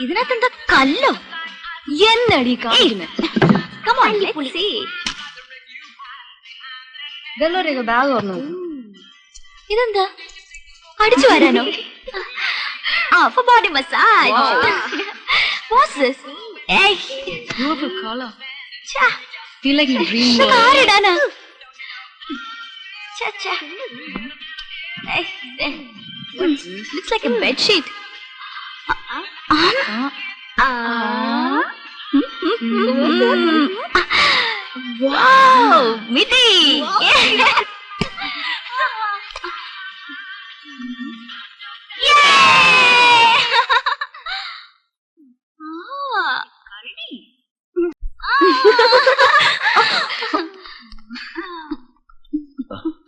ഇതിനകത്തെന്താ കല്ലോ? എന്നടി ബാഗ് ഓർന്നു. ഇതെന്താ അടിച്ചു വരാനോ? for body massage. What's this? Hey. Beautiful color. Cha. Feel like a dream world. Sorry, Dana. Cha cha. Hey. Looks like a bed sheet. Wow, Miti.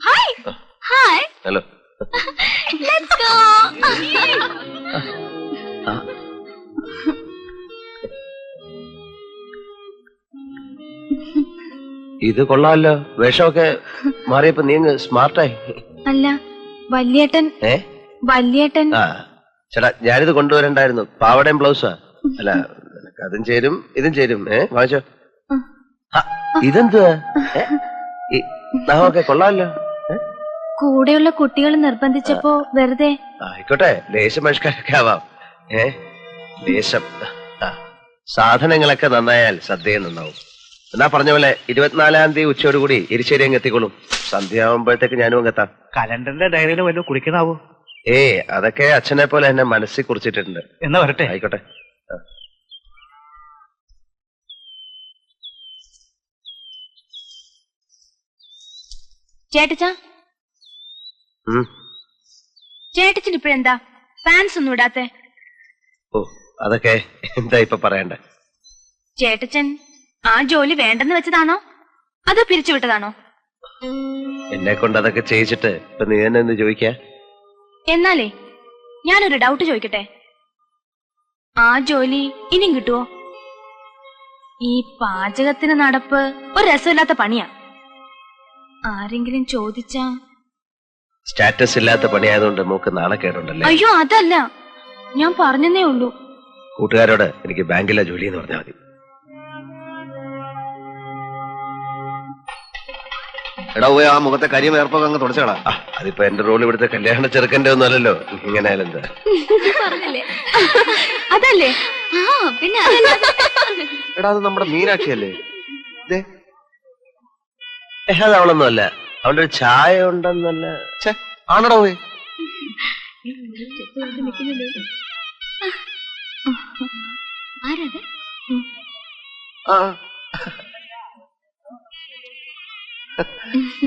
Hi. Hi. Hello. Let's go. ഇത് കൊള്ളാമല്ലോ. വേഷമൊക്കെ മാറിയപ്പോ നീ സ്മാർട്ടായി. അല്ല വല്യേട്ടൻ. വല്യേട്ടൻ. ചേട്ടാ ഞാനിത് കൊണ്ടുവരണ്ടായിരുന്നു. പാവടയും ബ്ലൗസാ. അല്ല അതും ചേരും ഇതും ചേരും. വാങ്ങിച്ചോ. ഇതെന്തുവാ? നാമൊക്കെ കൊള്ളാമല്ലോ. കൂടെയുള്ള കുട്ടികൾ നിർബന്ധിച്ചപ്പോ വെറുതെ. ആയിക്കോട്ടെ, ലേശം പരിഷ്കാരൊക്കെ ആവാം. ലേശം. സാധനങ്ങളൊക്കെ നന്നായാൽ സദ്യയും നന്നാവും. എന്നാ പറഞ്ഞ പോലെ 24-ാം തീയതി ഉച്ചയോടുകൂടി എരിശ്ശേരി അങ്ങ് എത്തിക്കോളും. സന്ധ്യയാവുമ്പോഴത്തേക്ക് ഞാനും അങ്ങെത്താം. കലണ്ടറിന്റെ ഡയറിയിൽ വല്ലതും കുറിക്കണാവോ? അതൊക്കെ അച്ഛനെ പോലെ എന്നെ മനസ്സിൽ കുറിച്ചിട്ടുണ്ട്. എന്നാ വരട്ടെ. ആയിക്കോട്ടെ. ചേട്ടച്ചാ, ചേട്ടച്ചൻ ഇപ്പഴെന്താ പാൻസ് ഒന്നും ഇടാത്തെ? അതൊക്കെ എന്താ ഇപ്പൊ പറയണ്ടേ? ചേട്ടച്ചൻ ആ ജോലി വേണ്ടെന്ന് വെച്ചതാണോ അതോ പിരിച്ചുവിട്ടതാണോ? എന്നെ കൊണ്ട് അതൊക്കെ ചെയ്യിച്ചിട്ട് ഇപ്പൊ നീ തന്നെ എന്ത് ചോദിക്കാ? എന്നാലേ ഞാനൊരു ഡൗട്ട് ചോദിക്കട്ടെ. ആ ജോലി ഇനിയും കിട്ടുവോ? ഈ പാചകത്തിന് നടപ്പ് ഒരു രസമില്ലാത്ത പണിയാ. ആരെങ്കിലും ചോദിച്ചാ? സ്റ്റാറ്റസ് ഇല്ലാത്ത പണിയായതുകൊണ്ട് മൂക്ക് നാണക്കേടുണ്ടല്ലേ? അയ്യോ അതല്ല, ഞാൻ പറഞ്ഞേ ഉള്ളൂ. കൂട്ടുകാരോട് എനിക്ക് ബാങ്കിലെ ജോലി എന്ന് പറഞ്ഞാൽ മതി. എടാ പോയി ആ മുഖത്തെ കരിയും ഏർപ്പൊക്കെ അങ്ങ് തുടച്ചേടാ. അതിപ്പോ എന്റെ റോൾ ഇവിടുത്തെ കല്യാണ ചെറുക്കന്റെ ഒന്നും അല്ലല്ലോ. ഇങ്ങനെ ആയാലും എന്താ? അതല്ലേ? പിന്നെ എടാ അത് നമ്മുടെ മീനാക്ഷി അല്ലേ? അത് അവളൊന്നും അല്ല. അവളുടെ ഒരു ചായ ഉണ്ടെന്നല്ല. ആണടാ പോയി.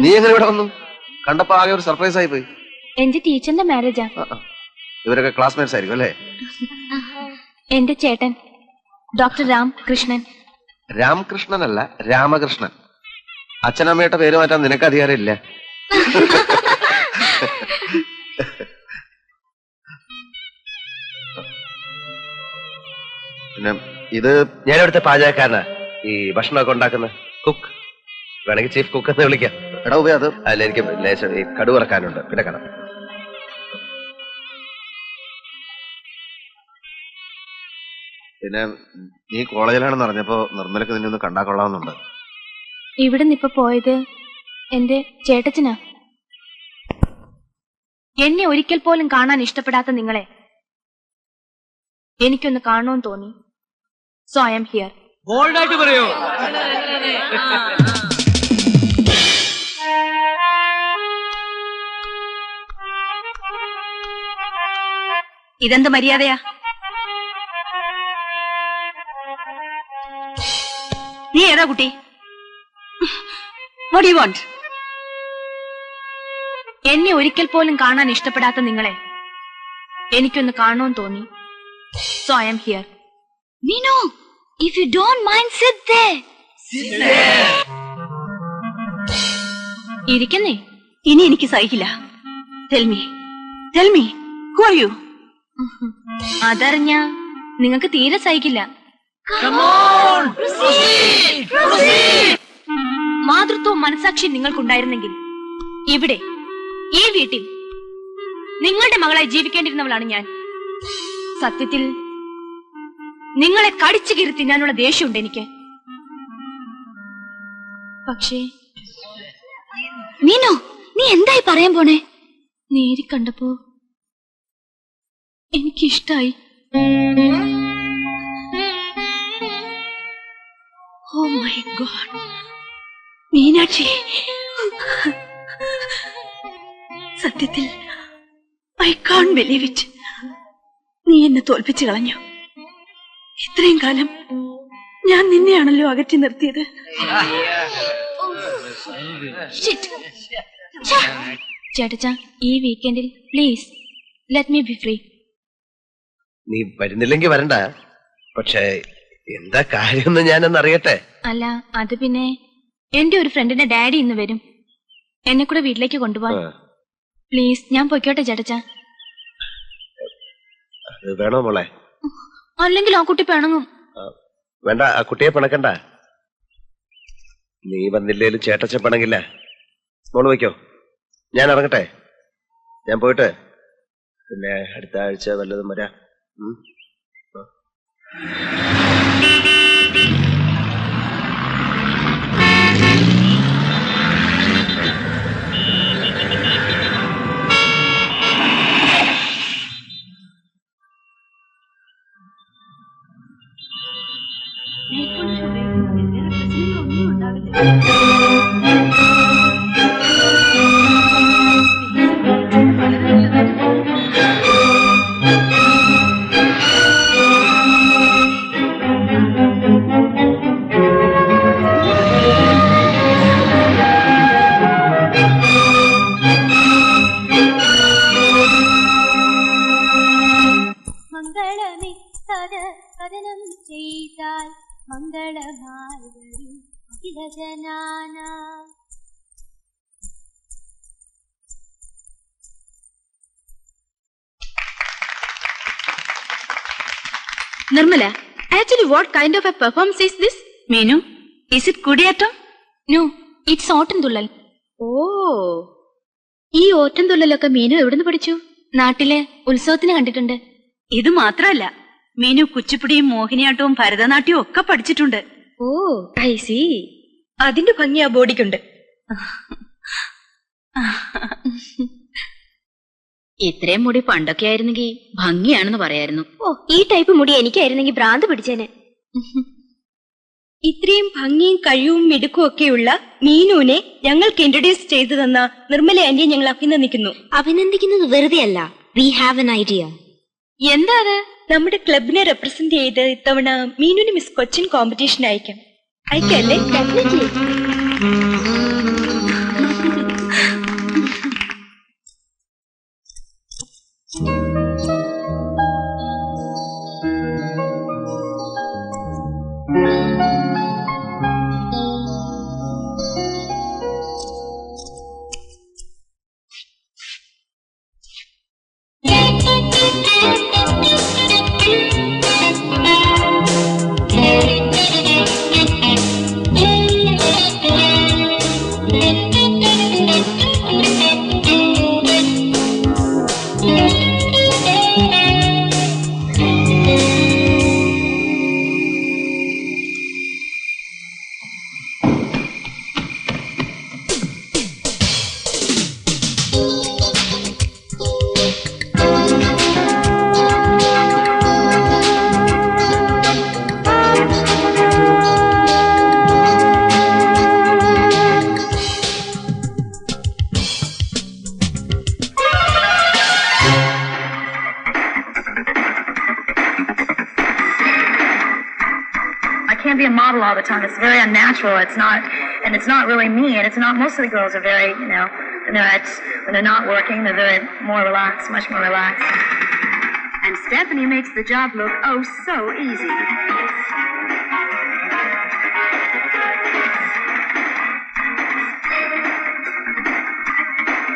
നീ എങ്ങനെ ഇവിടെ വന്നു? കണ്ടപ്പോ ആകെ ഒരു സർപ്രൈസ് ആയി പോയി. എന്റെ ടീച്ചറിന്റെ മാരേജാ. ഇവരൊക്കെ ക്ലാസ്മേറ്റ്സ് ആയിരിക്കും അല്ലേ? എന്റെ ചേട്ടൻ ഡോക്ടർ രാമകൃഷ്ണൻ. രാമകൃഷ്ണനല്ല, രാമകൃഷ്ണൻ. അച്ഛനമ്മയുടെ പേര് മാറ്റാൻ നിനക്ക് അധികാരമില്ല. പിന്നെ ഇത് ഞാനിവിടുത്തെ പാചകക്കാരനാ. ഈ ഭക്ഷണമൊക്കെ ഉണ്ടാക്കുന്ന കുക്ക്. വേണമെങ്കിൽ ചീഫ് കുക്ക് എന്ന് വിളിക്കാം. എടാ ഉപയോഗ അത് അല്ല, എനിക്ക് ലേശം ഈ കടുവ് ഇറക്കാനുണ്ട്. പിന്നെ കാണാം. പിന്നെ നീ കോളേജിലാണെന്ന് അറിഞ്ഞപ്പോ നിർമ്മലക്ക് നിന്നെ ഒന്ന് കണ്ടാ കൊള്ളാവുന്നുണ്ട്. ഇവിടെ നിന്നിപ്പോ പോയത് എന്റെ ചേട്ടച്ചനാ. എന്നെ ഒരിക്കൽ പോലും കാണാൻ ഇഷ്ടപ്പെടാത്ത നിങ്ങളെ എനിക്കൊന്ന് കാണണമെന്ന് തോന്നി. So I am here. ബോൾഡായിട്ട് പറയോ? ഇതെന്ത് മര്യാദയാ? നീ ഏതാ കുട്ടി? What do you want? എന്നെ ഒരിക്കൽ പോലും കാണാൻ ഇഷ്ടപ്പെടാത്ത നിങ്ങളെ എനിക്കൊന്ന് കാണണമെന്ന് തോന്നി. So I am here. Nino, if you don't mind, sit there. ഇരിക്കുന്നേ. ഇനി എനിക്ക് സഹിക്കില്ല. Tell me, who are you? അതറിഞ്ഞ നിങ്ങൾക്ക് തീരെ സഹിക്കില്ല. മാതൃത്വവും മനസാക്ഷിയും നിങ്ങൾക്കുണ്ടായിരുന്നെങ്കിൽ ഇവിടെ ഈ വീട്ടിൽ നിങ്ങളുടെ മകളായി ജീവിക്കേണ്ടിരുന്നവളാണ് ഞാൻ. സത്യത്തിൽ നിങ്ങളെ കടിച്ചു കീറി തിന്നാനുള്ള ദേഷ്യമുണ്ട് എനിക്ക്. പക്ഷേ മീനു, നീ എന്തായി പറയാൻ പോണേ? നേരി കണ്ടപ്പോ എനിക്കിഷ്ടായി. ഓ മൈ ഗോഡ് മീനാക്ഷി, സത്യത്തിൽ ഐ കാൺട്ട് ബിലീവ് ഇറ്റ്. നീ എന്നെ തോൽപ്പിച്ചു കളഞ്ഞു. ഇത്രയും കാലം ഞാൻ നിന്നെയാണല്ലോ അകറ്റി നിർത്തിയത്. ചേട്ടച്ചാ, ഈ വീക്കെൻഡിൽ please let me be free. നീ വരുന്നില്ലെങ്കിൽ വരണ്ട. പക്ഷേ എന്താ കാര്യമെന്ന് ഞാനൊന്ന് അറിയട്ടെ. അല്ല, അത് പിന്നെ എന്റെ ഒരു ഫ്രണ്ടിന്റെ ഡാഡി ഇന്ന് വരും. എന്നെ കൂടെ വീട്ടിലേക്ക് കൊണ്ടുപോവാൻ. പ്ലീസ്, ഞാൻ പൊയ്ക്കോട്ടെ ചേട്ടച്ചാ. അത് വേണോ മോളെ? അല്ലെങ്കിൽ ആ കുട്ടി പിണങ്ങും. വേണ്ട, ആ കുട്ടിയെ പിണക്കണ്ട. നീ വന്നില്ലേലും ചേട്ടച്ച പിണങ്ങില്ല. മോള് വയ്ക്കോ, ഞാൻ ഇറങ്ങട്ടെ. ഞാൻ പോയിട്ട് പിന്നെ അടുത്ത ആഴ്ച വല്ലതും വരാം. Nirmala, actually what kind of a performance is this? Meenu, is it Kudiyattam? No, it's Ottantullal. Oh, ഈ ഓട്ടംതുള്ളലൊക്കെ മീനു എവിടുന്ന് പഠിച്ചു? നാട്ടിലെ ഉത്സവത്തിന് കണ്ടിട്ടുണ്ട്. ഇത് മാത്രല്ല, മീനു കുച്ചിപ്പുടിയും മോഹിനിയാട്ടവും ഭരതനാട്യവും ഒക്കെ പഠിച്ചിട്ടുണ്ട്. ഓ, ഐ സീ. അതിന്റെ ഭംഗി ആ ബോഡിക്കുണ്ട്. ഇത്രയും മുടി പണ്ടൊക്കെ ആയിരുന്നെങ്കിൽ ഭംഗിയാണെന്ന് പറയായിരുന്നു. ഓ, ഈ ടൈപ്പ് മുടി എനിക്കായിരുന്നെങ്കിൽ ഭ്രാന്ത് പിടിച്ചേനെ. ഇത്രയും ഭംഗിയും കഴിവും മിടുക്കും ഒക്കെയുള്ള മീനുവിനെ ഞങ്ങൾക്ക് ഇൻട്രൊഡ്യൂസ് ചെയ്തു തന്ന നിർമ്മല ആന്റിയെ ഞങ്ങൾ അഭിനന്ദിക്കുന്നു. അഭിനന്ദിക്കുന്നത് വെറുതെ അല്ല. We have an idea. എന്താ അത്? നമ്മുടെ ക്ലബിനെ റെപ്രസെന്റ് ചെയ്ത് ഇത്തവണ മീനുവിന് മിസ് കൊച്ചിൻ കോമ്പറ്റീഷൻ അയക്കാം. അയക്കല്ലേ? Be a model all the time. It's very unnatural. It's not really me, and it's not. Most of the girls are very, when they're not working, they're very more relaxed, much more relaxed. And Stephanie makes the job look oh so easy.